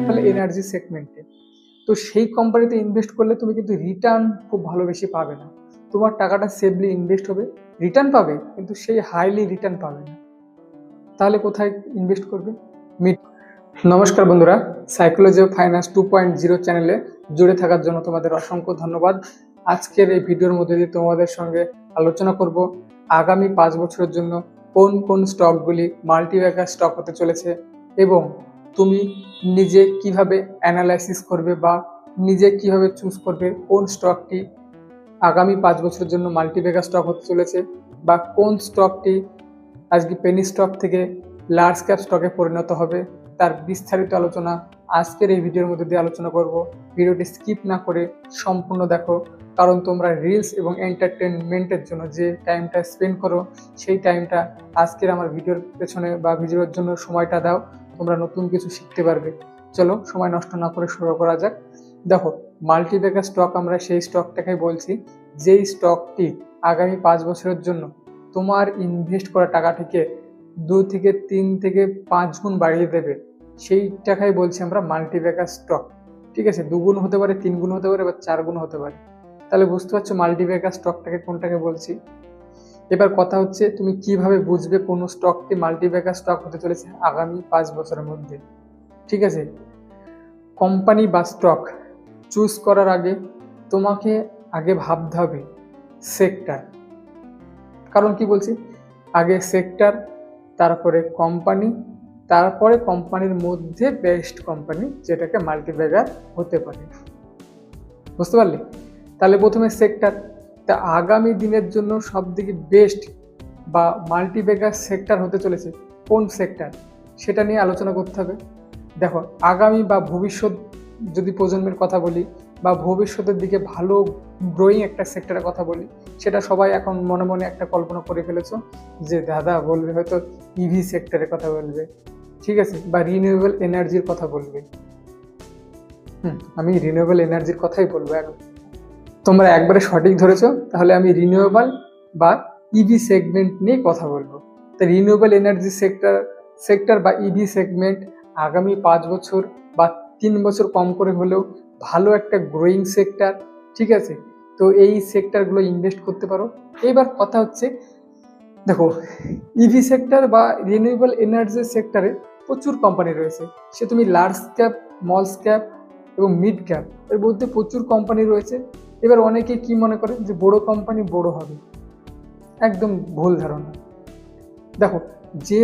তাহলে এনার্জি সেগমেন্টে তো সেই কোম্পানিতে ইনভেস্ট করলে তুমি কিন্তু রিটার্ন খুব ভালো বেশি পাবে না। তোমার টাকাটা সেফলি ইনভেস্ট হবে, রিটার্ন পাবে কিন্তু সেই হাইলি রিটার্ন পাবে না। তাহলে কোথায় ইনভেস্ট করবে? মিড। নমস্কার বন্ধুরা, সাইকোলজি অফ ফাইন্যান্স 2.0 চ্যানেলে জুড়ে থাকার জন্য তোমাদের অসংখ্য ধন্যবাদ। আজকের এই ভিডিওর মধ্যে দিয়ে তোমাদের সঙ্গে আলোচনা করব আগামী 5 বছরের জন্য কোন কোন স্টকগুলি মাল্টিব্যাগার স্টক হতে চলেছে এবং তুমি নিজে কিভাবে অ্যানালাইসিস করবে বা নিজে কিভাবে চুজ করবে কোন স্টকটি আগামী 5 বছরের জন্য মাল্টিব্যাগার স্টক হতে চলেছে বা কোন স্টকটি আজকে পেনি স্টক থেকে লার্জ ক্যাপ স্টকে পরিণত হবে, তার বিস্তারিত আলোচনা আজকের এই ভিডিওর মধ্যে দিয়ে আলোচনা করব। ভিডিওটি স্কিপ না করে সম্পূর্ণ দেখো, কারণ তোমরা রিলস এবং এন্টারটেনমেন্টের জন্য যে টাইমটা স্পেন্ড করো সেই টাইমটা আজকের আমার ভিডিওর পেছনে বা ভিডিওর জন্য সময়টা দাও, তোমরা নতুন কিছু শিখতে পারবে। চলো সময় নষ্ট না করে শুরু করা যাক। দেখো, মাল্টিব্যাগার স্টক আমরা সেই স্টকটাকে বলছি যেই স্টকটি আগামী 5 বছরের জন্য তোমার ইনভেস্ট করা টাকাটিকে 2 থেকে 3 থেকে 5 গুণ বাড়িয়ে দেবে। সেই টাকাই বলছি আমরা মাল্টিব্যাগার স্টক। ঠিক আছে, 2 গুণ হতে পারে, 3 গুণ হতে পারে বা 4 গুণ হতে পারে। তাহলে বুঝতে পারছো মাল্টিব্যাগার স্টকটাকে কোনটাকে বলছি। এবার কথা হচ্ছে তুমি কিভাবে বুঝবে কোন স্টকটি মাল্টিব্যাগার স্টক হতে চলেছে আগামী 5 বছরের মধ্যে। ঠিক আছে, কোম্পানি বা স্টক চুজ করার আগে তোমাকে আগে ভাবতে হবে সেক্টর। কারণ কি বলছি, আগে সেক্টর, তারপরে কোম্পানি, তারপরে কোম্পানির মধ্যে বেস্ট কোম্পানি যেটাকে মাল্টিব্যাগার হতে পারে। বুঝতে পারলে? তাহলে প্রথমে সেক্টর। তা আগামী দিনের জন্য সবথেকে বেস্ট বা মাল্টিব্যাগার সেক্টর হতে চলেছে কোন সেক্টর, সেটা নিয়ে আলোচনা করতে হবে। দেখো, আগামী বা ভবিষ্যৎ যদি প্রজন্মের কথা বলি বা ভবিষ্যতের দিকে ভালো গ্রোয়িং একটা সেক্টরের কথা বলি, সেটা সবাই এখন মনে মনে একটা কল্পনা করে ফেলেছো যে দাদা বলবে হয়তো ইভি সেক্টরের কথা বলবে, ঠিক আছে, বা রিনিউয়েবল এনার্জির কথা বলবে। আমি রিনিউয়েবল এনার্জির কথাই বলবো এখন। তোমরা একবারে সঠিক ধরেছো, তাহলে আমি রিনিউয়েবল বা ইভি সেগমেন্ট নিয়ে কথা বলবো। তো রিনিউয়েবল এনার্জি সেক্টর বা ইভি সেগমেন্ট আগামী 5 বছর বা 3 বছর কম করে হলেও ভালো একটা গ্রোয়িং সেক্টর। ঠিক আছে, তো এই সেক্টরগুলো ইনভেস্ট করতে পারো। এবার কথা হচ্ছে, দেখো, ইভি সেক্টর বা রিনিউয়েবল এনার্জি সেক্টরে প্রচুর কোম্পানি রয়েছে। সে তুমি লার্জ ক্যাপ, স্মল ক্যাপ এবং মিড ক্যাপ, এর মধ্যে প্রচুর কোম্পানি রয়েছে। এবার অনেকে কি মনে করে যে বড় কোম্পানি বড় হবে, একদম ভুল ধারণা। দেখো, যে